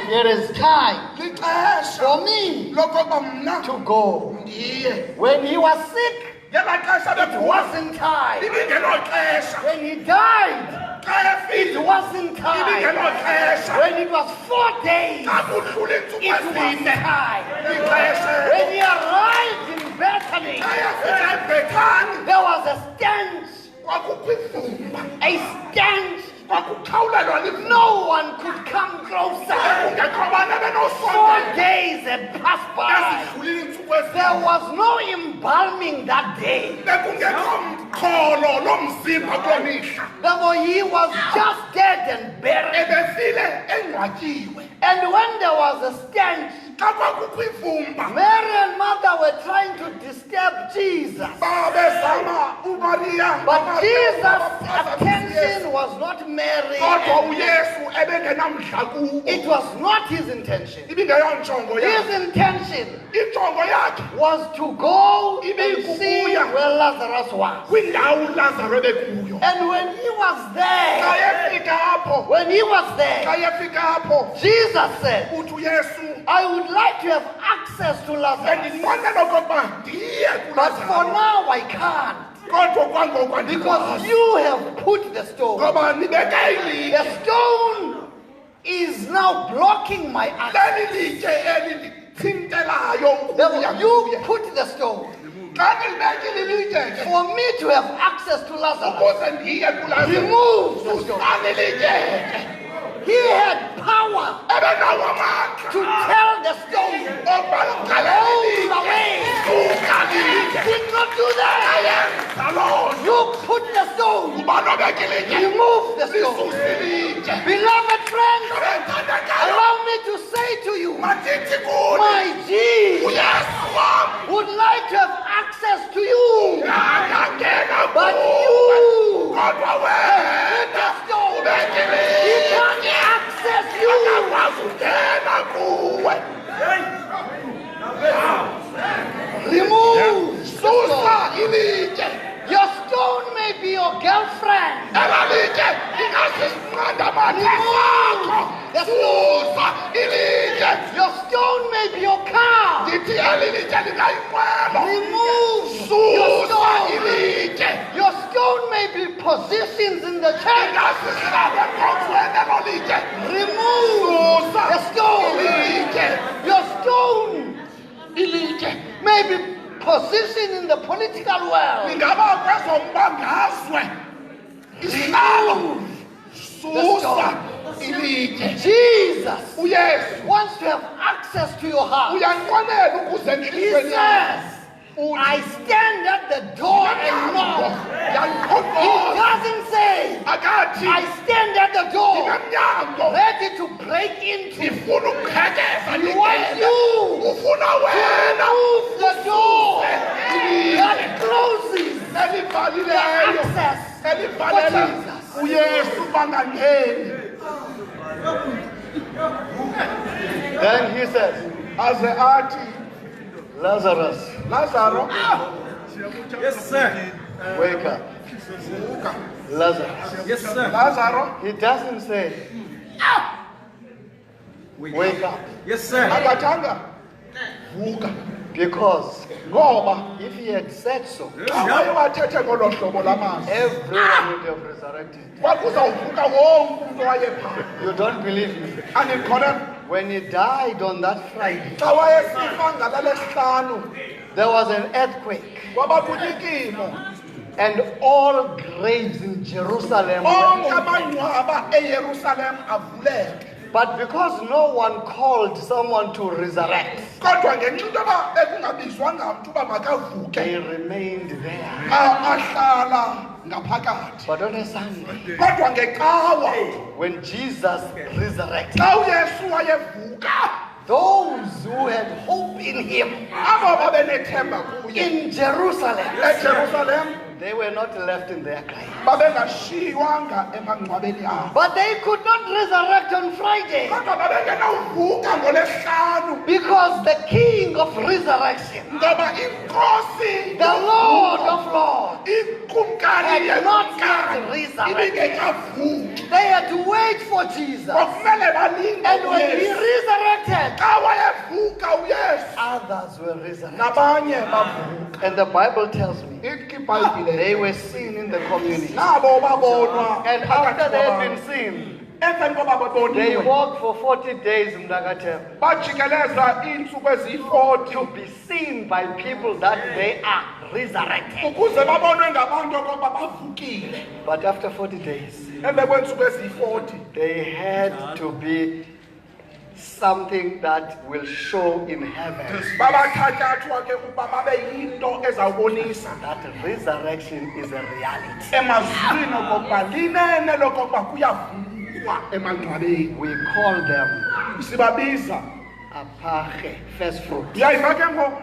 It is time lixesha for me lokuba mna to go. ndiye. When he was sick, Ngela xesha it begula wasn't time. ibingelo xesha. When he died, Xa it efile wasn't ibingelo time. xesha. When it was 4 days, Xa kudlula iintsuku it was ezine time. lixesha. When he arrived in Bethany, Xa efika eBhethani there was a stench, kwakukho ivumba, a stench. kwakukhawulelwa livumba. No one could come closer. Kungekho bani 4 benosondela. days had passed by. Ezidlulile iintsuku There ezine. was no embalming that day. Bekungekho mxholo lomzimba kuloo mihla. Therefore, he was just dead and buried. Ebefile engcwatyiwe. And when there was a stench, Xa kwakukho ivumba Mary and Martha were trying to disturb Jesus. babezama uMaria. But Jesus' attention was not Mary. Kodwa uYesu ebengenamdla kubo. It was not his intention. Ibingeyonjongo His yakhe. intention Injongo yakhe was to go and see where Lazarus was. kwindawo uLazaro ebekuyo. And when he was Xa there, efika apho, when he was xa there, efika apho, Jesus said, uthi uYesu, I would like to have access to Lazarus, bendinqwenela okokuba ndiye but for kuLazaro. now I can't, Kodwa kwangoku because andikwazi. you have put the stone. Ngoba nibeke ilitye. The stone is now blocking my access. Leli litye eli lithintelayo Therefore, ukuya you kuye. put the stone Xa ndilibekile ilitye ke, for me to have access to Lazarus. ukuze ndiye kuLazaro. Remove the stone. Susani ilitye. He had power Ebenawo amandla. to tell the stone, Oba ligalele roll ilitye. away. Suka lilitye. Did not do that. Ayenza loo nto. You put the stone. Uba nobeka ilitye. Remove the stone. Lisuse ilitye. Beloved friends, Abentandekayo, allow me to say to you, mandithi kuni, my Jesus uYesu wam, would like to have access to you, angangena but kuwe. you Kodwa put wena the stone. ubeke He ilitye. can't access you. Akakwazi ungena kuwe. Remove the Susa stone. ilitye. Your stone may be your girlfriend. Ela litye ingasisinqanda-mathe sakho. Susa ilitye. Your stone may be your car. Ndithi eli litye lingayinqwelo. Remove your Susa stone. ilitye. Your stone may be positions in the church. Ingasihlala ekhonzweni elo litye. Remove Susa the stone. ilitye. Your stone Ilitye. may be position in the political world. Lingaba kwezombangazwe. Isihlalo. Susa ilitye. Jesus uYesu wants to have access to your heart. uyanqwenela ukuze He entliziyweni yakho. says, I stand at the door and knock. He Yandiqhoqhoza. doesn't say, Akathi I stand at the door ndinamnyango. ready to break into. Ndifuna ukukhenkeza He wants ndingene. you Ufuna to wena. remove the door Ilitye. that closes the Elivalileyo. access for Elivalela Jesus. uYesu bangangeni. Then he says, Aze athi Lazarus, Lazaro, Yes, sir. wake up. vuka. Lazarus. Yes, sir. Lazaro He doesn't say, wake up. Yes, sir. akathanga vuka. Because Ngoba if he had said so, xa wayewathethe ngolo hlobo lamazwi, everyone would have resurrected. kwakuzawuvuka wonke umntu owayephaa. You don't believe me? Andikholelwa. When he died on that Friday, Xa wayesifa ngalesihlanu, there was an earthquake, kwabakho unyikimo. and all graves in Jerusalem Bonke were opened. amangcwaba eYerusalem avuleke. But because no one called someone to resurrect, Kodwa ngenxa into yoba bekungabizwanga mntu uba makavuke, they remained there. ahlala ngaphakathi. But on a Sunday, Kodwa ngecawa, when Jesus resurrected, xa uYesu wayevuka, those who had hope in him abo babenethemba kuye in Jerusalem, eJerusalem They were not left in their grave. babengashiywanga emangcwabeni abo. But they could not resurrect on Friday Kodwa babengenawuvuka ngoLwesihlanu because the King of Resurrection, ngoba inkosi the Lord of Lords, ikumkani had not yenkani yet resurrected. ibingekavuki. They had to wait for Jesus. Kwakumele balinde And when he uYesu. resurrected, Xa wayevuka uYesu others were resurrected. nabanye bavuka. And the Bible tells me Ithi iBhayibhile they were seen in the community. nabo babonwa And after they had been seen, emveni koba they baboniwe walked for 40 days in Mnakatem bajikeleza iintsuku eziyi-40 to be seen by people that they are resurrected. ukuze babonwe ngabantu okokuba bavukile. But after 40 days, Emva kweentsuku eziyi-40 they had to be something that will show in heaven babathatyathwa ke ukuba babe yinto ezawubonisa that resurrection is a reality. emazwini okokuba linene lokokuba kuyavukwa emangcwabeni. We call them Sibabiza apage, first fruit, uyayiva ke ngoku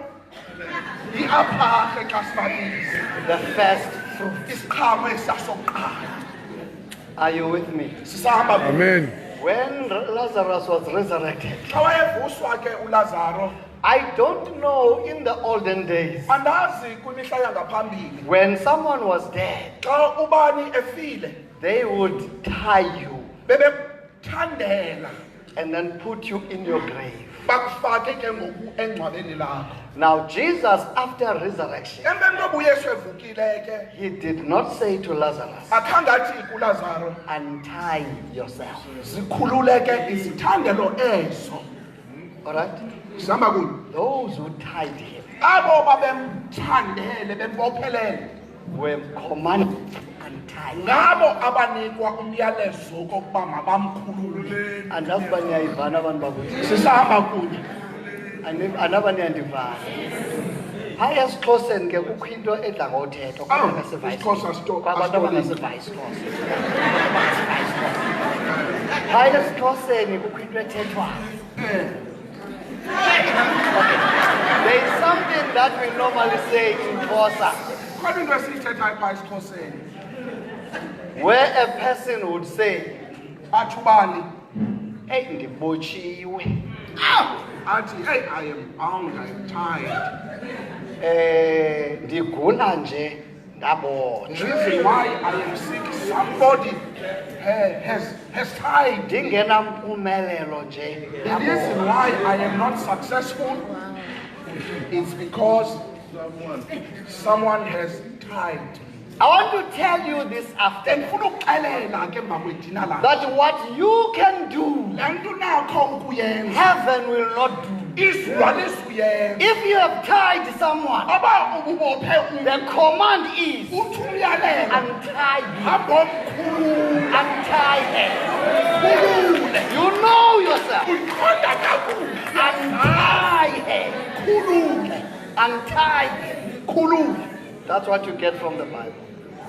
iapharhe xa sibabiza the first fruit. isiqhamo esasokuqala. Are you with me? Sisahamba Amen. When Lazarus was resurrected, xa wayevuswa ke uLazaro I don't know in the olden days, andazi kwimihla yangaphambili when someone was dead, xa ubani efile they would tie you bebethandela and then put you in your grave. bakufake ke ngoku engcwabeni lakho. Now, Jesus, after resurrection, Emveni koba uYesu evukile ke he did not say to Lazarus, akhange athi kuLazaro untie yourself. zikhulule ke izithandelo ezo. All right? Sihamba kunye Those who tied him abo babemthandele bembophelele were commanded, untie. ngabo abanikwa umyalezo kokuba mabamkhulule. And that's when Yaivana Van Babuti. Sisahamba kunye Another Nandivana. Hi, as close and get Ukindo at the hotel. isiXhosa Hi, as close and Ukindo Tetwa. There is something that we normally say in Xhosa, khona into esiyithethayo phaa esiXhoseni where a person would say, athi ubani hey, ndibochiwe. athi hey I am bound, I am tied. Ndigula nje The ndabotshwa. reason why I am sick, somebody has tied. Ndingenampumelelo nje The reason why I am not successful is because someone has tied. I want to tell you this afternoon Ndifuna ukuxelela ke mbakwedina la that what you can do, le nto unakho ukuyenza heaven will not do. izulu alizuyenza. If you have tied someone, Oba ububophe the command is uthi umyalelo untie him, hambomkhulule untie her. khulule You know yourself. uyiqonda kakuhle Untie her. khulule Untie her. khulule. That's what you get from the Bible.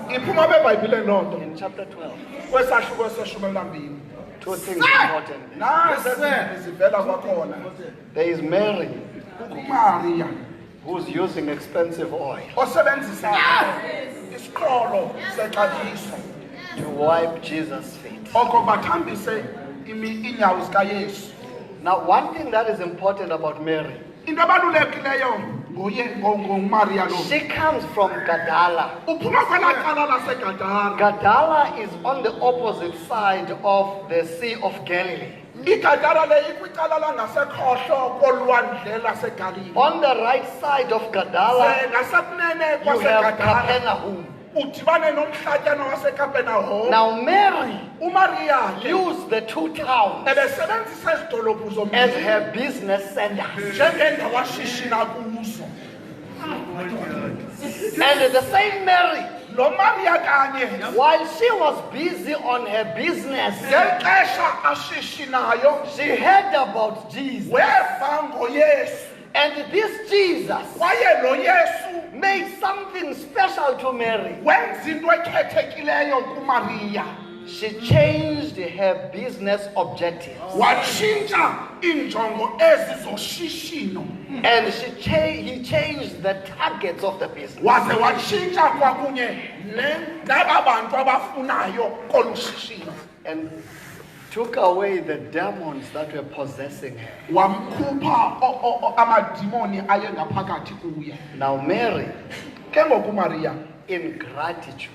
Iphuma beBhayibhile loo nto In chapter 12, kwesahluko seshumi lambini. two things important. Nazi zivela kwakhona. There is Mary, UMaria who's using expensive oil osebenzisa isiqholo sexabiso to wipe Jesus' feet. oko bathambise iinyawo zikaYesu. Now, one thing that is important about Mary, Into ebalulekileyo ngoMaria lo she comes from Gadara. uphuma kwelaa cala laseGadara. Gadara is on the opposite side of the Sea of Galilee. iGadara le ikwicala langasekhohlo kolwandle laseGalile. On the right side of Gadara, Ze ngasekunene you have kwaseGadara Capernaum. udibane nomhlatyana waseKapenahum. Now, Mary uMaria ke used the two towns ebesebenzisa ezi dolophu as zombini her business centers. njengeendawo ashishina kuzo. And the same Mary, Lo Maria kanye while she was busy on her business, ngeli xesha ashishinayo she heard about Jesus. weva ngoYesu And this Jesus kwaye lo Yesu made something special to Mary. wenza into ekhethekileyo kuMaria. She changed changed her business objectives. Watshintsha injongo ezizoshishino. And he changed the targets of the business. Waze watshintsha kwakunye nabantu abafunayo kolushishino. And took away the demons that were possessing her. Wamkhupha amadimoni ayengaphakathi kuye. Now Mary, Ke ngoku Maria, in gratitude,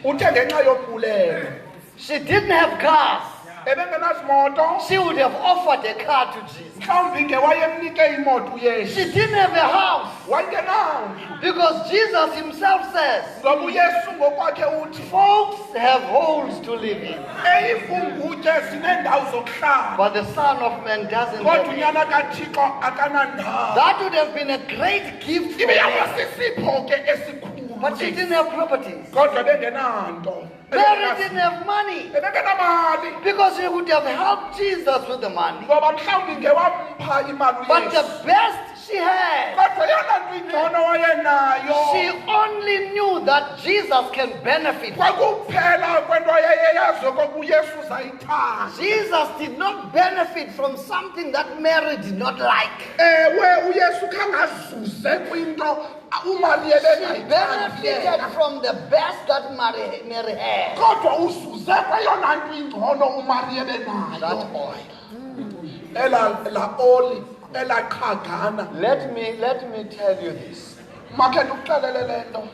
uthe ngenxa yombulelo, she didn't have cars. ebengenazimoto, She would have offered a car to Jesus. mhlawumbi ngewayemnike imoto uYesu. She didn't have a house Wayengenayo. because Jesus himself says, Ngoba uYesu ngokwakhe uthi, folks have holes to live in, eyivungutye zinendawo zokuhlala. but the Son of Man doesn't Kodwa have it. unyana kaThixo akanandawo. That would have been a great gift for Ibe her, yabasisipho ke esikhulu. but she didn't have properties. Kodwa bengenanto. Mary didn't have money Ebengenamali. because she would have helped Jesus with the money. Ngoba mhlawumbi ngewampha imali But the uYesu. best she had, Kodwa yona nto ingcono wayenayo. she only knew that Jesus can benefit. Kwakuphela kwento yayeyazi okokuba uYesu uzayithanda. Jesus did not benefit from something that Mary did not like. Ewe uYesu kangazuze kwinto umali She ebengayithandi benefited yena. from the best that Mary had. Kodwa uzuze kweyona nto ingcono umali That ebenayo. oil. La oli elaqhagana. Let me tell you this. Makhe ndikuxelele le nto.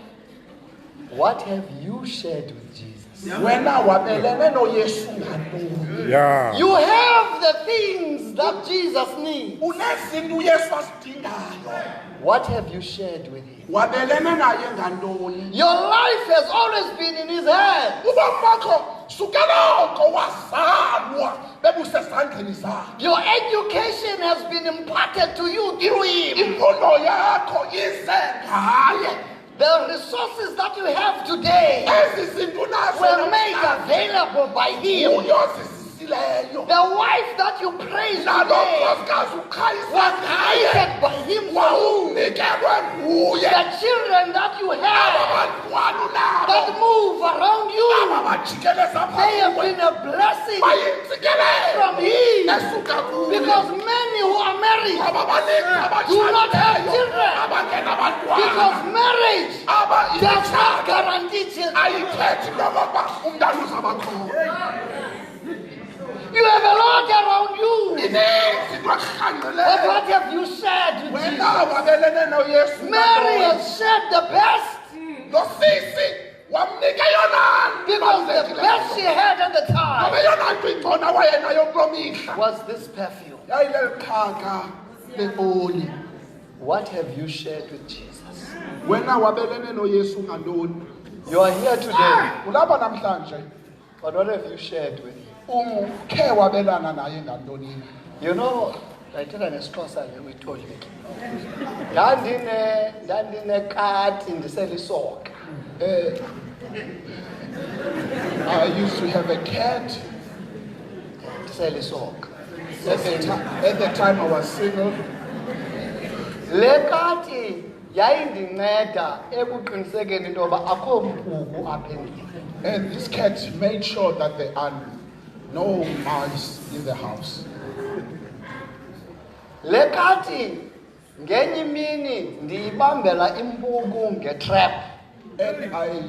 What have you shared with Jesus? Wena wabelene noYesu ngantoni? Yeah. You have the things that Jesus needs. Unezinto uYesu azidingayo. What have you shared with him? Wabelene naye ngantoni? Your life has always been in his hands. Ubomi bakho sukela oko wazalwa bebusesandleni zakhe. Your education has been imparted to you through him. Imfundo yakho ize ngaye. The resources that you have today Ezi zinto unazo were made namhlanje available by him. uyozisisileyo. The wife that you praise Nalo today nkosikazi uqhayisa was ngaye. created by him for you. Wawunikelwe nguye. The children that you Aba have bantwana unabo. that move around Aba you, bajikeleza they have phambi been a blessing bayintsikelelo from him. esuka kuye. Because many who are married Aba baninzi do not have abatshatileyo children. abangenabantwana. Because marriage Aba does not guarantee children. ayithethi into yokokuba umntana uzabakhona. You have a lot around you. Ininzi into But erhanqileyo. what have you shared with Jesus? Wena wabelene noYesu Mary has shared the best nosisi wamnika yona because the best she had at the ngoba time yona nto ingcono wayenayo kuloo mihla was this perfume. yayileli qhaga leoli. What have you shared with Jesus? Wena wabelene noYesu ngantoni? You are here today, Ulapha namhlanje but what have you shared with him? ukhe wabelana naye ngantoni? You know, ndayithetha nesiXhosa le uyitholile. Ndandinekati ndiselisoka. I used to have a cat Ndiselisoka. at the time I was single. Le kati yayindinceda ekuqinisekeni into yoba akho mpuku apha endlini. And this cat made sure that there are no mice in the house. Le kati ngenye imini ndiyibambela impuku ngetrap. And I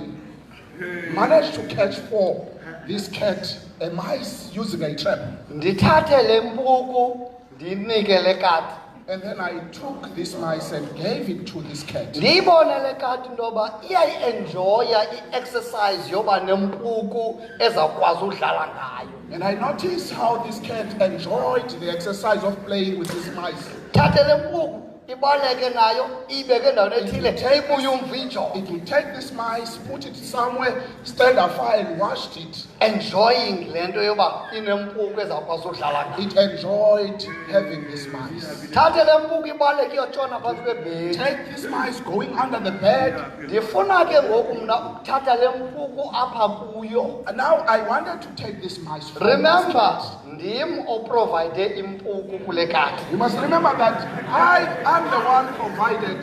managed to catch for this cat a mice using a trap. Ndithathe le mpuku ndinike le kati. And then I took this mice and gave it to this cat. Ndiyibone le kati into yoba iyayi-enjoya i-exercise yoba nempuku ezawukwazi udlala ngayo. And I noticed how this cat enjoyed the exercise of playing with this mice. Thathe le mpuku ibaleke nayo ibeke endaweni ethile ibuye umva ijonge. It would take this mice, put it somewhere, stand afar and watched it. Enjoying le nto yoba inempuku ezawukwazi udlala ngayo. It enjoyed having this mice. Thathe le mpuku ibaleke iyotshona phantsi kwebhedi. Take this mice going under the bed. Ndifuna ke ngoku mna ukuthatha le mpuku apha kuyo. And now I wanted to take this mice from Remember, this cat. ndim oprovide impuku kule kati. You must remember that I am the one provided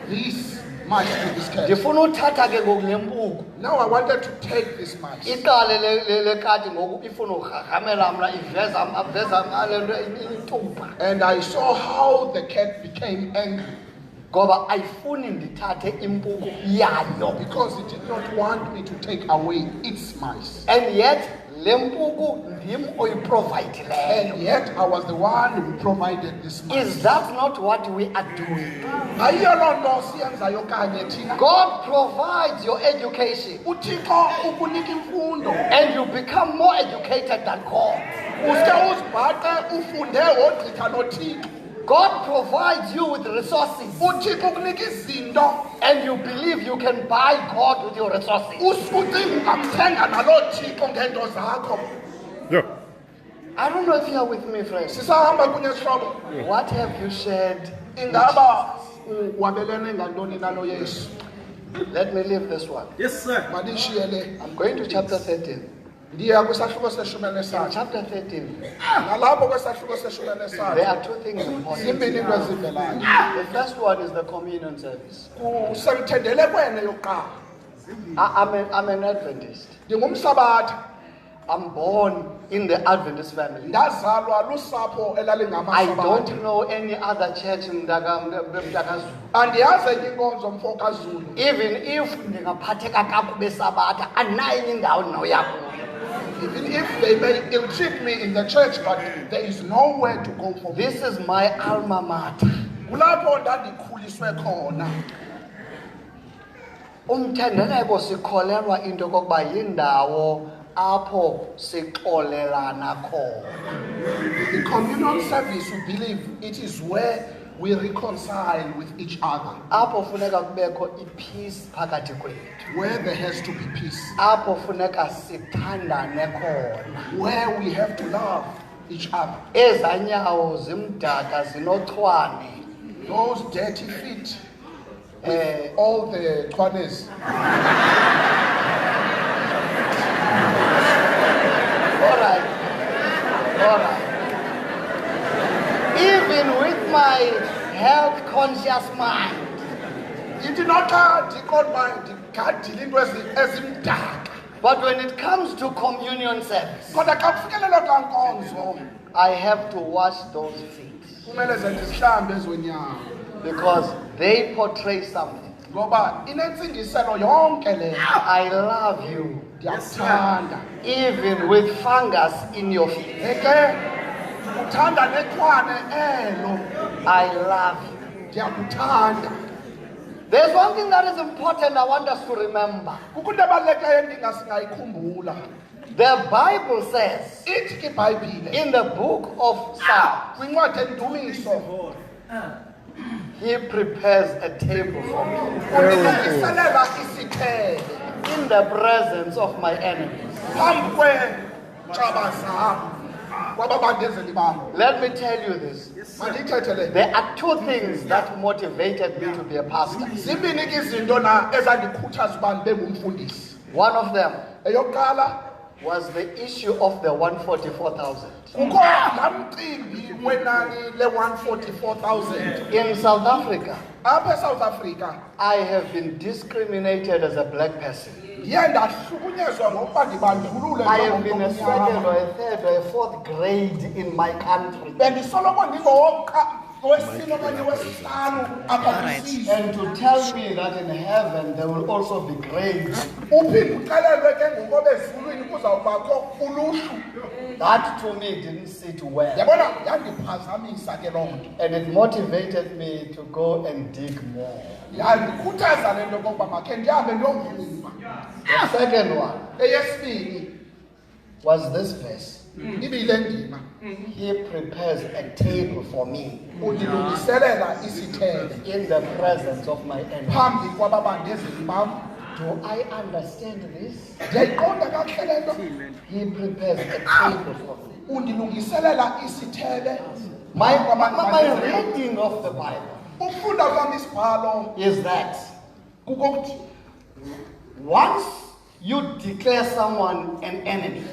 this much to this cat. Ndifuna uthatha ke ngoku le mpuku. Now I wanted to take this much. Iqale le kati ngoku ifuna ugagamela mna aveza ngale nto intuba. And I saw how the cat became angry. Ngoba ayifuni ndithathe impuku yayo. Because it did not want me to take away its mice. And yet le mpuku ndim oyiprovidileyo. And yet I was the one who provided this mice. Is that not what we are doing? Ayiyona nto siyenzayo kanye thina. God provides your education uThixo ukunika imfundo. and you become more educated than God. Uske uzibhaqe ufunde wogqitha noThixo. God provides you with resources uThixo ukunika izinto. and you believe you can buy God with your resources. Usucinga ungamthenga nalo Thixo ngento zakho. I don't know if you are with me, friends. Sisahamba kunye sihlobo. What have you shared? Ingaba wabelene ngantoni nalo Yesu? Let me leave this one. Yes, sir. Mandishiye le. I'm going to chapter 13. Ndiya kwisahluko seshumi In nesithathu. chapter 13, Nalapho kwesahluko seshumi there nesithathu. are two things important. Zimbini into ezivelayo. The first one is the communion service. Kusemthendele kwene yokuqala. I'm an Adventist. Ndingumsabatha. I'm born in the Adventist family. Ndazalwa lusapho I elalingamasabatha. don't know any other church in Mdakazulu. Andiyazi enye inkonzo mfo kaZulu. Even if ndingaphatheka kakubi sabatha, anayo enye indawo ndinoya kuyo. Even if they may ill-treat me in the church, but there is nowhere to go for me. This is my alma mater. Kulapho ndandikhuliswe khona. Umthendeleko sikholelwa into kokuba yindawo apho sixolelana khona. The communion service, we believe it is where we reconcile with each other, Apho funeka kubekho ipeace phakathi kwethu. where there has to be peace, Apho funeka sithandane khona. where we have to love each other. Ezanyawo zimdaka zinochwane. Those dirty feet, with all the corners. All right. Even with my health conscious mind, but when it comes to communion service, I have to wash those feet because they portray something. I love you, even with fungus in your feet. I love you. There's one thing that is important I want us to remember. The Bible says in the book of Psalms, He prepares a table for me in the presence of my enemies. Let me tell you this. There are two things that motivated me to be a pastor. One of them was the issue of the 144,000. In South Africa, I have been discriminated as a black person. I have been a second or a third or a fourth grade in my country. And to tell me that in heaven there will also be grades. That to me didn't sit well. And it motivated me to go and dig more. The second one was this verse. He prepares a table for me in the presence of my enemies. Do I understand this? He prepares a table for me. My reading of the Bible is that once you declare someone an enemy,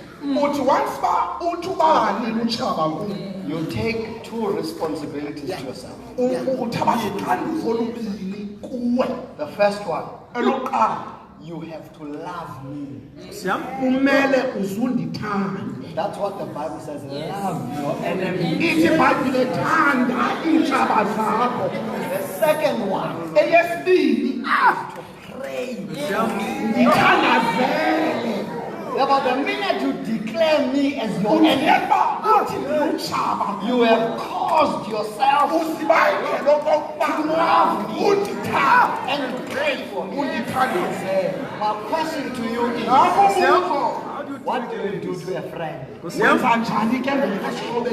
you take two responsibilities to yourself. kuwe. The first one, Elokuqala, you have to love me. kumele uzundithande. That's what the Bible says. Love your enemy. Ithi iBhayibhile thanda iintshaba zakho. The second one, Eyesibini, to pray. ndithandazele. About the minute you declare me as your enemy, Ungeba uthi lutshaba. you have caused yourself Uzibangele okokuba undithande. and pray for me. Undithandazele. My question to you is, Nakubuzo. what do you do to a friend? Wenza njani ke ngesihlobo?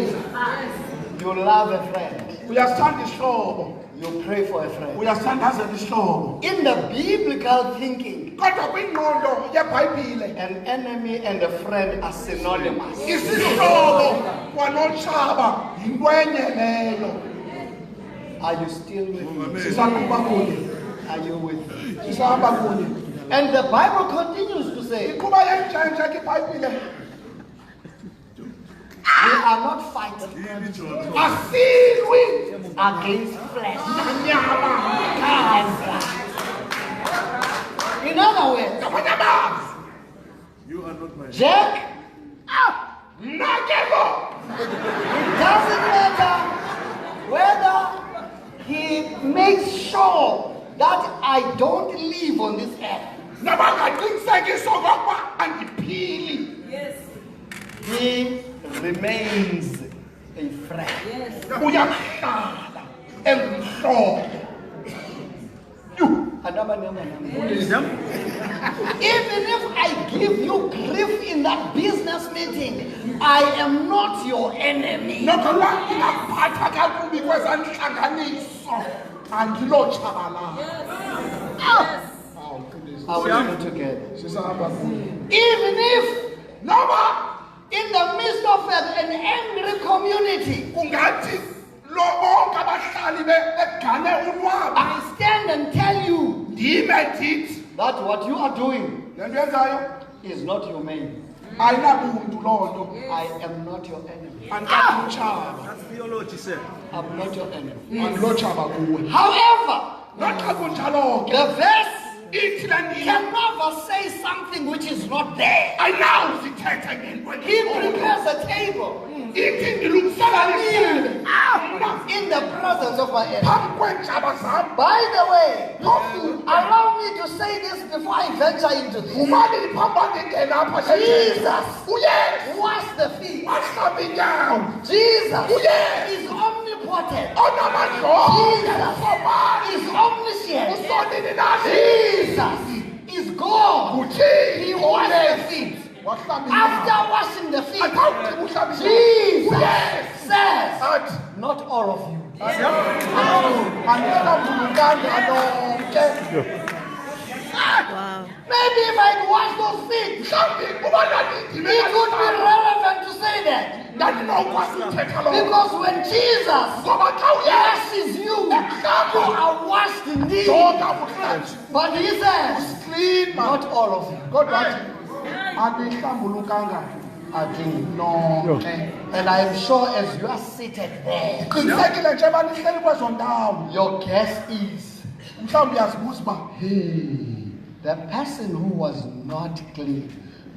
You love a friend. Uyasithanda isihlobo. You pray for a friend. Uyasithandazela isihlobo. In the biblical thinking, Kodwa kwingqondo yeBhayibhile, an enemy and a friend are synonymous. isihlobo kwanotshaba yinto enye leyo. Are you still with me? Sisaqhuba kunye. Are you with me? Sisahamba kunye. And the Bible continues to say, Iqhuba yentshentshe ke iBhayibhile. we are not fighting Asilwi against flesh nanyama. and blood. In other words, Ngamanye amazwi, You are not my Jack, mna ke lo. it doesn't matter whether he makes sure that I don't live on this earth. Nabangaqinisekisa okokuba andiphili. He remains a friend. Uyahlala engumhlobo. Even if I give you grief in that business meeting, I am not your enemy. Nokuba ngingaphatha kakubi kwezantlanganiso, andilotshaba. Are we still together? Sisahamba kunye. Even if Noba in the midst of an angry community, ungathi lo bonke abahlali begane unwaba. I stand and tell you Ndime ndithi that what you are doing le nto yenzayo is not humane. ayinabuntu loo nto. I am not your enemy. Andikatutshaba. That's theology, sir. I'm not your enemy. Andilotshaba kuwe. However, Noxa kunjalo ke the verse ithi le nto can never say something which is not there. ayinawuzithetha ngento He prepares a table ithi ndilungisela isebe in the presence of my enemy. phambi kweentshaba zam. By the way, allow me to say this before I venture into this. Umane ndiphambi ndingena apha Jesus uyesu washed the feet. wahlamba iinyawo. Jesus Yes. is omnipotent. Onamandla Jesus is omniscient. usonini nani. Jesus is God. Uthixo He washed the feet. wahlamba After iinyawo. washing the feet, Akawugqiba uhlamba iinyawo. Jesus Yes. says, Athi not all of you. andihlambulukanga nonke. Maybe if I'd wash those feet, Mhlawumbi uba it would be relevant to say that. ndandinokwazi uthetha loo nto. Because when Jesus Ngoba xa uyesu washes you, you are washed indeed. jonga buhlanji. But he says, Clean man. not all of you. Kodwa athi andihlambulukanga nonke. And I am sure as you are seated there, Qinisekile nje banihleli kwezo ndawo. your guess is Mhlawumbi uyazibuza uba the person who was not clean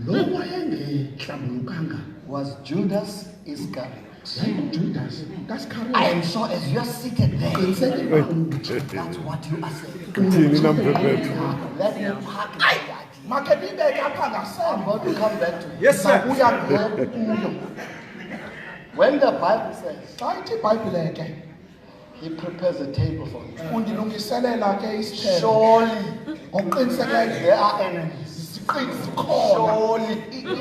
lo wayengehlambulukanga was Judas Iscariot. yayinguJudas I kaSikariyothi. am sure as you are seated there, Qinisekile uba ungujuda. that's what you are saying. Kuthini namphephethu? Let me park that. Makhe ndibeke apha I'm ngasemva. going to come back to you. Yes, sir. Uya ngoku kuyo. When the Bible says Xa ithi iBhayibhile ke he prepares a table for you, undilungiselela ke isithebe. surely Ngokuqinisekileyo there are enemies. ziqini zikhona. Surely.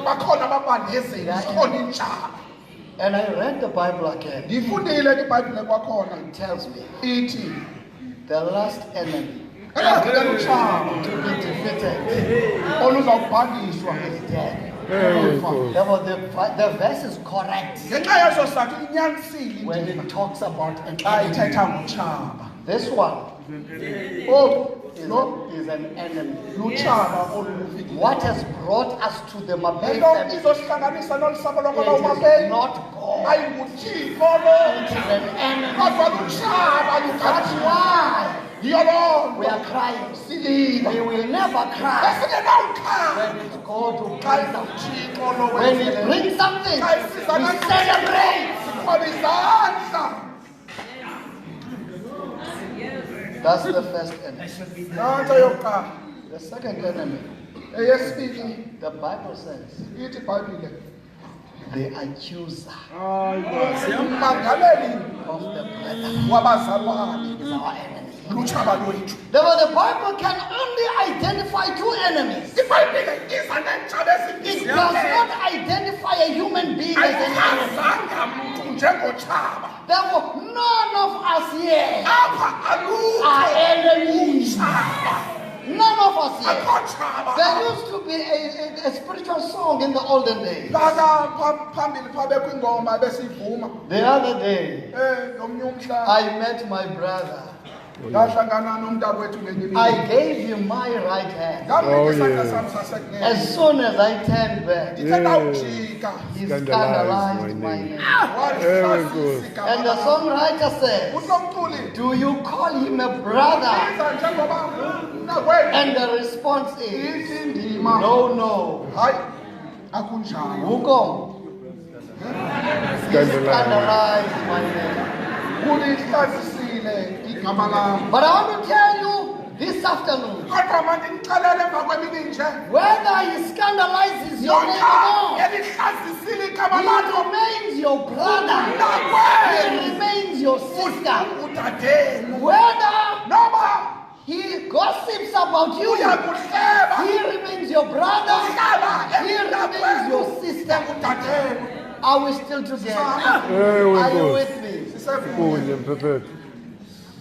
Bakhona ababandezeli, zikhona iintshaba. And I read the Bible again. Ndifundile ke iBhayibhile kwakhona. It tells me Ithi the last enemy elagqibela utshaba to be defeated oluzawubhandiswa is dead. Ngenxa Therefore, the verse is correct yeso sakho inyanisile when indima it talks about an xa enemy. ithetha ngotshaba. This one Oku is an enemy. lutshaba olulufileyo. What has brought us to the Mabel Lento family izosihlanganisa nolu sapho is lwakwamabeli not God. ayinguThixo lo, It is an enemy. kodwa lutshaba That's lukhathi. why yiyo loo We are crying. silila We will never cry esingenawukhala when it's God who xa brings something. uthixo lo When He wenzile brings something, xa isiza we celebrate. sikhoba izandla. That's the first enemy. Nantso yokuqala. The second enemy, Eyesibini the Bible says, ithi ibhayibhile the accuser ummangaleli of the brethren wabazalwane is our enemy. lutshaba lwethu. Therefore, the Bible can only identify two enemies. Ibhayibhile iza neentshaba It does not identify a human being as an enemy. ayichazanga mntu njengotshaba. Therefore, none of us here Apha are alukho enemies. utshaba. None of us here. Akho tshaba. There used to be a spiritual song in the olden days. Phambili phabekho ingoma besivuma. The other day, Nomnye umhla I met my brother. ngahlangana nomntakwethu ngenye imini. I gave him my right hand. Ngamnika isandla sami sasekunene. As soon as I turned back, Ndithe ndawujika he Scandalized scandalized my my name. name. walihlazisa igama And the lam. songwriter said, Unomculi do you call him a brother? iza njengoba umnakwethu. And the response is, Ithi ndima. no. Hayi akunjalo. Wukong, Scandalized. scandalized my name. Ulihlazisile igama lam. But I want to tell you this afternoon, Kodwa mandinixelele emva kwemini nje. whether he scandalizes your name or Yona not, elihlazisile igama he lakho. remains your brother. Umnakwethu. He remains your sister. Udadenu. Whether Noma he gossips about you, uyakuhleba. he remains your brother. He remains your sister. Udadenu. Are we still together? Hey, we Are you go. with me? Kunye mphephethu.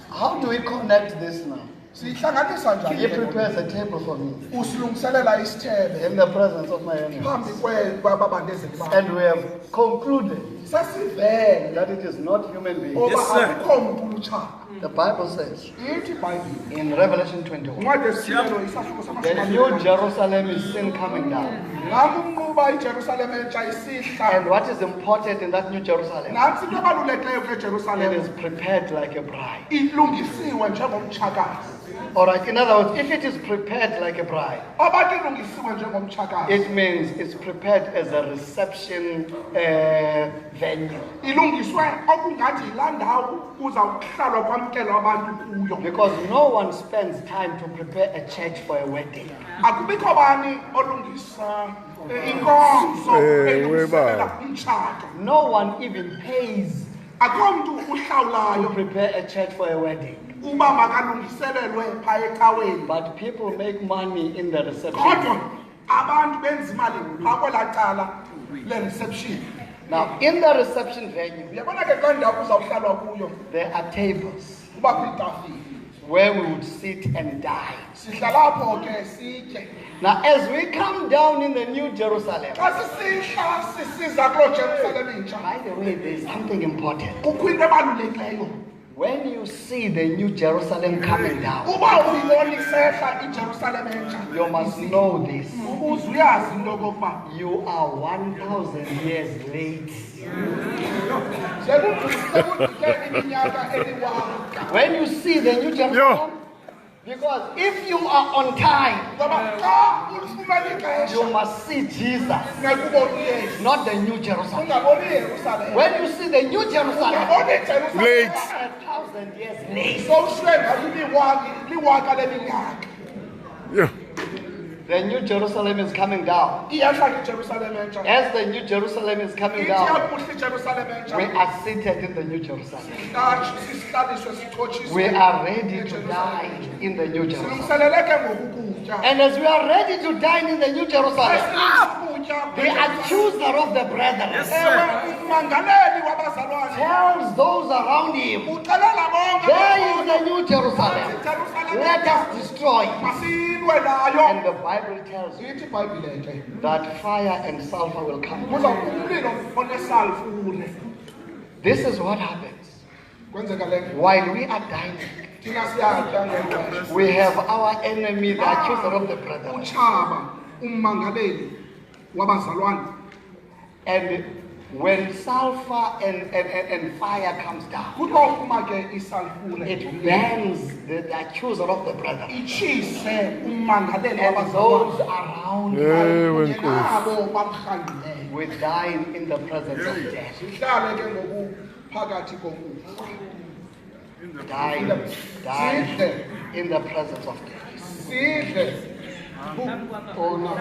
How do we connect this now? Sihlanganisa He njani? prepares a table for me Usilungiselela isithebe in the presence of my enemy. phambi kwababandezeli bakho. And we have concluded Sasivele that it is not human beings. oba Yes, sir. akukho mntu lutshaba. The Bible says Ithi ibhayibhile. in Revelation 21, Incwadi yesibelo isahluko the samashumi new amabini. Jerusalem is seen coming down. Ngakumnquba iJerusalem entsha isihla. And what is important in that new Jerusalem? Nantsi into ebalulekileyo kule It Jerusalem. is prepared like a bride. Ilungisiwe njengomtshakazi. Alright, in other words, if it is prepared like a bride, Abathi ilungisiwe njengomtshakazi. it means it's prepared as a reception venue. Ilungiswe okungathi yilaa ndawo uzawuhlalwa kwamkelwa abantu kuyo. Because no one spends time to prepare a church for a wedding. Akubikho bani olungisa inkonzo elungiselela weba. umtshato. No one even pays Akho mntu to uhlawulayo prepare a church for a wedding. uba makalungiselelwe phaa ecaweni. But people make money in the reception. Kodwa abantu benza imali phaa kwelaa cala le-reception. Now, in the reception venue, Uyabona ke kulaa ndawo kuzawuhlalwa kuyo there are tables kubakho iitafile. where we would sit and dine. Sihla lapho ke sitye. Now, as we come down in the New Jerusalem, Xa sisihla sisiza kuloo Jerusalem intsha, by the way, there's something important. kukho into ebalulekileyo. When you see the New Jerusalem coming down, Uba uyibona isehla iJerusalem entsha, you must know this. ubuze uyazi into okokuba You are 1,000 years late. sekudlule iminyaka eliwaka. When you see the New Jerusalem, because if you are on time, Ngoba xa ulifumana you ixesha must see Jesus, ngekubona uyesu, not the New Jerusalem. ungaboni iYerusalem. When you see the New Jerusalem, Ungaboni iJerusalem. Late. 1,000 years late. Sowushwenga liwaka leminyaka. Yeah. The New Jerusalem is coming down. Iyehla ke iJerusalem entsha. As the New Jerusalem is coming Ithi down, yakuhla iJerusalem entsha. we are seated in the New Jerusalem. Sihlaliswe sixhotshiswe. We are ready to dine in the New Jerusalem. Silungiselele ke ngoku ukutya. And as we are ready to dine in the New Jerusalem, Ukutya. the accuser of the brethren Ewe ummangaleli wabazalwane. tells those around him, Uxelela bonke. there is the New Jerusalem. Let us destroy it. Masilwe nayo. And the Bible tells you Ithi iBhayibhile ke. that fire and sulfur will come. Kuzawuba umlilo onesalfure. This is what happens Kwenzeka le nto. while we are dining. Thina siyatya ngexesha. We have our enemy, the accuser of the brethren. Utshaba ummangaleli wabazalwane. And When sulfur and fire comes down, kuthi uma ke isalfune it burns the accuser of the brother. itshise ummangaleli And those wabazalwane around Ewe kunye Nkosi. nabo bamrhangileyo will die in the presence of death. sihlale ke ngokuphakathi kokufa Die in the presence of death. sidle khona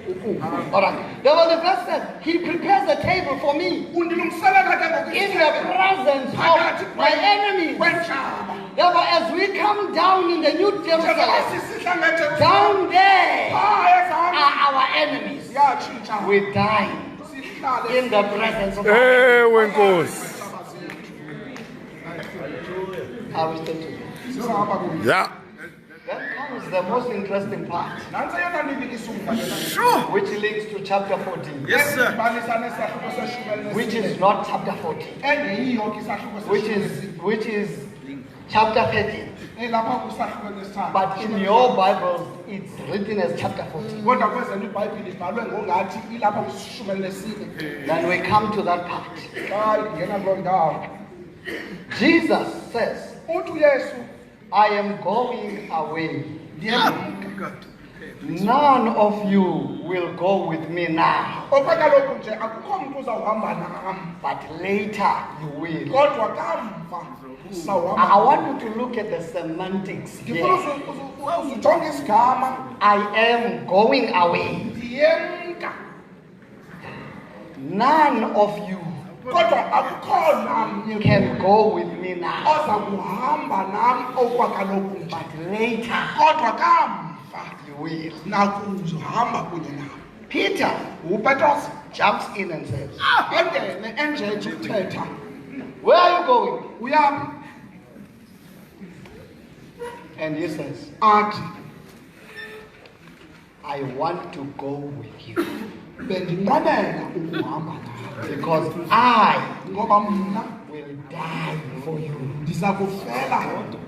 ukufa All right. There was a verse that he prepares a table for me undilungiselela ke in the presence of my enemies. kwentlaba Therefore, as we come down in the New njengoba Jerusalem, sisihla ngejerusalem down there ezam are our enemies. yatshintsha We die sihlale in the presence of our Ewe Nkosi. Are we still together? sisahamba kunye Yeah. That comes the most interesting part, nantsi eyona ndibikisumva which links to chapter 14, Yes, sir. dibanisa nesahluko seshumi which is not chapter 14, engeyiyo ke isahluko which is chapter 13. elapha kwisahluko nesithathu But in your Bibles, it's written as chapter 14. kodwa kwezenu ibhayibhile ibhalwe ngongathi ilapha kwishumi elinesine Then we come to that part. xa ingena kuloo ndawo Jesus says, uthi uyesu I am going away. ndiyemka None of you will go with me now, okwa kaloku nje akukho mntu uzawuhamba nam but later you will. kodwa kamva I sawuhamba want you to look at the semantics ndifuna here. uzijonge isigama I am going away. ndiyemka None of you kodwa akukho namnye can go with me now, oza kuhamba nam okwa kaloku nje but later kodwa kamva you will. nakuzohamba kunye nam Peter upetros jumps in and says, engene enjenje ukuthetha where are you going? uyaphi And he says, athi I want to go with you bendinqwenela ukuhamba nawe because I ngoba mna will die for you. ndiza kufela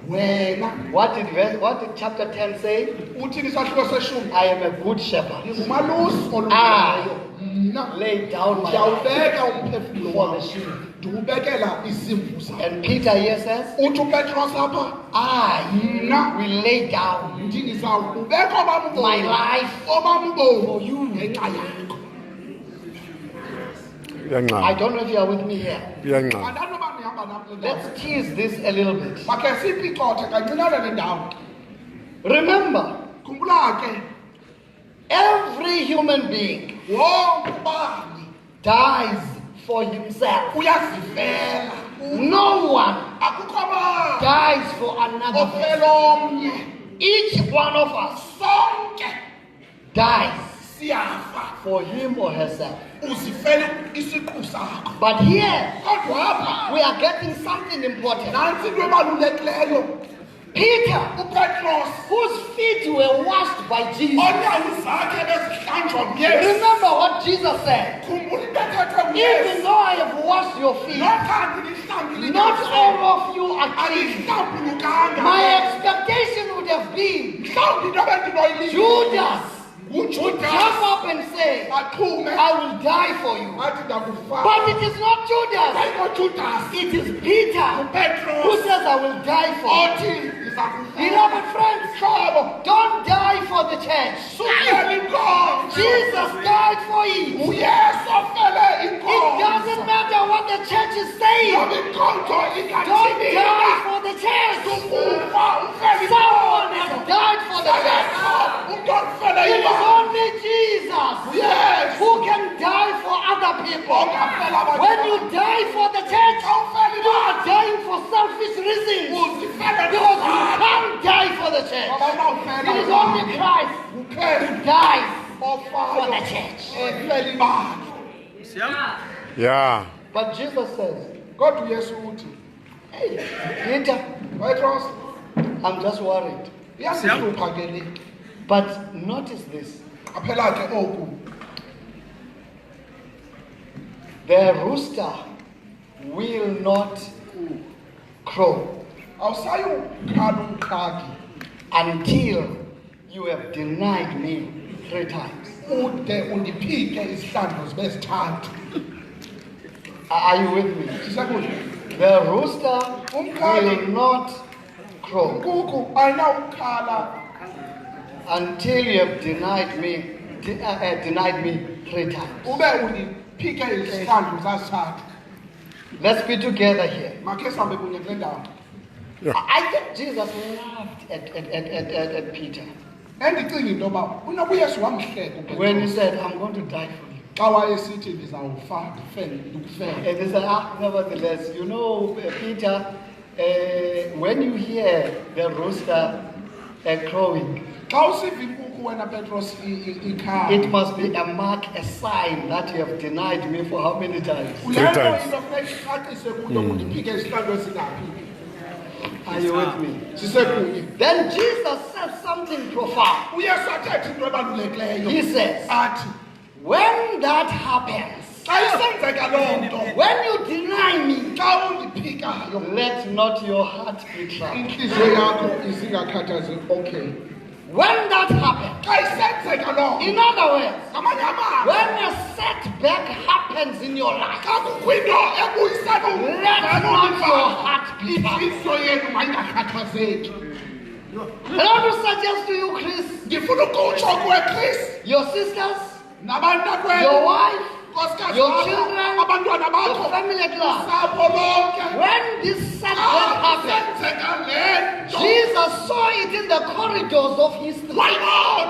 wena What did chapter 10 say? uthini isahluko seshumi I am a good shepherd. ngumalusi olungileyo mna Lay down my life ndiyawubeka umphefumlo for the wam sheep. ndiwubekela izimvu zam And Peter here says, uthi upetros apha I mna will lay down ndizawubeka obam my ubomi life obam ubomi for you. ngenxa yakho I Iyanqaba. don't know if you are with me here. Iyanqaba. andanoba ndihamba nam le ndawo Let's tease this a little bit. makhe siyipicothe kancinane le ndawo Remember, khumbula ke every human being wonke ubani dies for himself. uyazifela No one akukho bani dies for another person. ofela omnye Each one of us sonke dies siyafa for him or herself. uzifele isiqu sakho But here, kodwa apha we are getting something important. nantsi into ebalulekileyo Peter, upetros whose feet were washed by Jesus. onyawo zakhe bezihlanjwa nguyesu Remember what Jesus said. khumbula into ethethwe Even nguyesu though I have washed your feet, nokanti lihlambile not all of you are clean. alihlambulukanga My expectation would have been mhlawumbi into ebendinoyilile Judas would ujudas jump up and say, aqhume I will die for you. athi ndakufa But it is not Judas. ayikojudas It is Peter who upetros says, I will die for you. othi ndiza kufa Beloved friends, hlobo don't die for the church. sukela inkonzo Jesus died for you. uyesu ofele It inkonzo doesn't matter what the church is saying. ngoba inkonzo Don't die ingathini for the church. ukufa ufele Someone has died for the church. umntu ofele It is ibandla only Jesus Yes. who can die for other people. ongafela abantu When you die for the church, awufeli you are dying for selfish reasons. uzifele Because you can't die for the church. ngoba nawufela It is only Christ who dies for ofayo the church. efela ibandla Yeah. But Jesus says, kodwa uyesu uthi hey, Peter, petros I'm just worried. iyandihlupha ke le But notice this. aphela ke oku The rooster will not crow awusayukhala umqhagi until you have denied me 3 times. ude undiphike izihlandlo zibe zithathu Are you with me? The rooster will not crow until you have denied me 3 times. Let's be together here. I think Jesus laughed at Peter when he said, I'm going to die for you. And he said, nevertheless, you know, Peter, when you hear the rooster crowing, it must be a mark, a sign that you have denied me for how many times? 3 times. Are you with me? Then Jesus said something profound. He says, when that happens, when you deny me, let not your heart be troubled. Okay. When that happens, in other words, when a setback happens in your life, let not your heart be troubled. I want to suggest to you, Chris, your sisters, your wife, your children, your family at large. When this setback happened, Jesus saw it in the corridors of his life,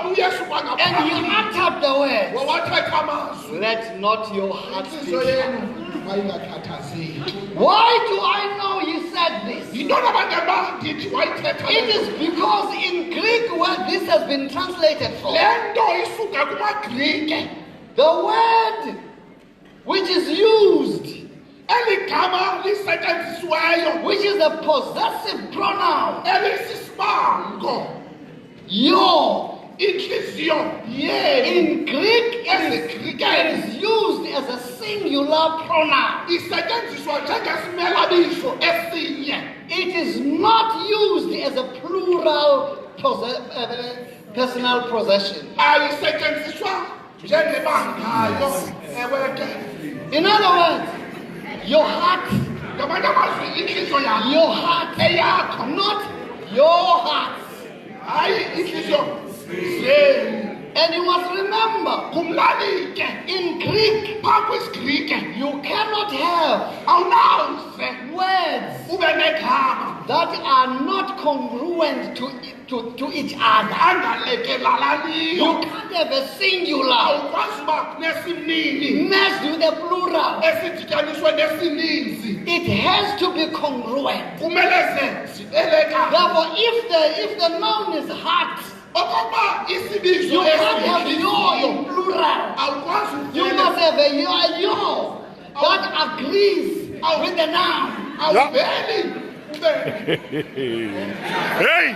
and he uttered the words, let not your heart be troubled. Why do I know he said this? It is because in Greek where this has been translated from, the word which is used, which is a possessive pronoun, yo. In Greek, it is used as a singular pronoun. It is not used as a plural personal possession. In other words, your heart, not your heart. And you must remember, in Greek, you cannot have words that are not congruent to each other. You can't have a singular mixed with a plural. It has to be congruent. Therefore, if the noun is heart, you can't have yo in plural. You must have a yo that agrees with the noun. Hey!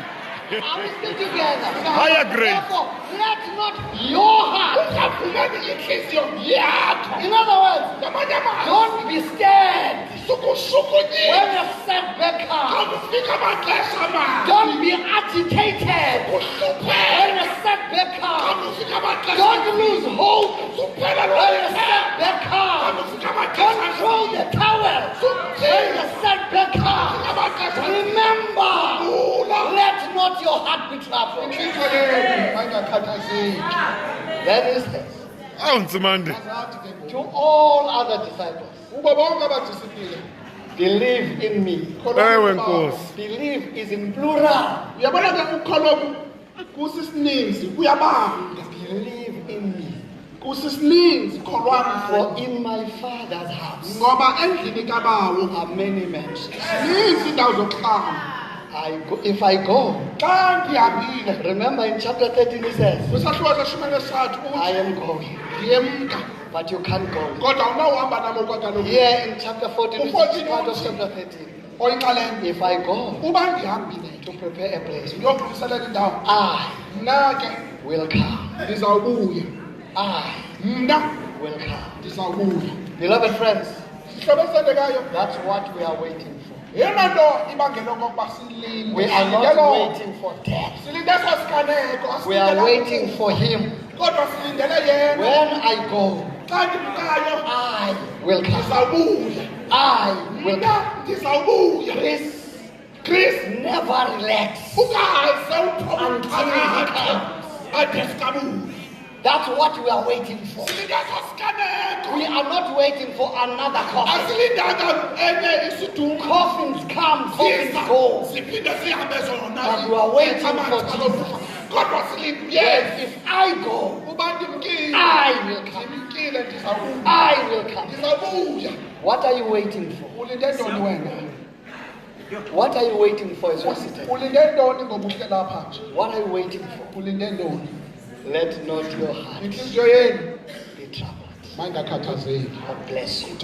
Are we still together? I agree. Therefore, let not your heart. In other words, don't be scared when a setback comes. Don't be agitated when a setback comes. Don't lose hope when a setback comes. Don't throw the towel when a setback comes. Remember, let not your heart be troubled. That is this. To all other disciples, believe in me. Believe is in plural. Believe in me. For in my Father's house are many mansions. If I go, remember in chapter 13 it says, I am going, but you can't go. Here in chapter 14, it's part of chapter 13. If I go to prepare a place, I will come. I will come. Beloved friends, that's what we are waiting for. We are not waiting for death. We are waiting for him. When I go, I will come. I will come. Chris never relax until he comes. That's what we are waiting for. We are not waiting for another coffin. Coffins come, coffins go. But we are waiting for Jesus. Yes, if I go, I will come. I will come. What are you waiting for? What are you waiting for as you sit here? What are you waiting for? Let not your heart be troubled. God bless you.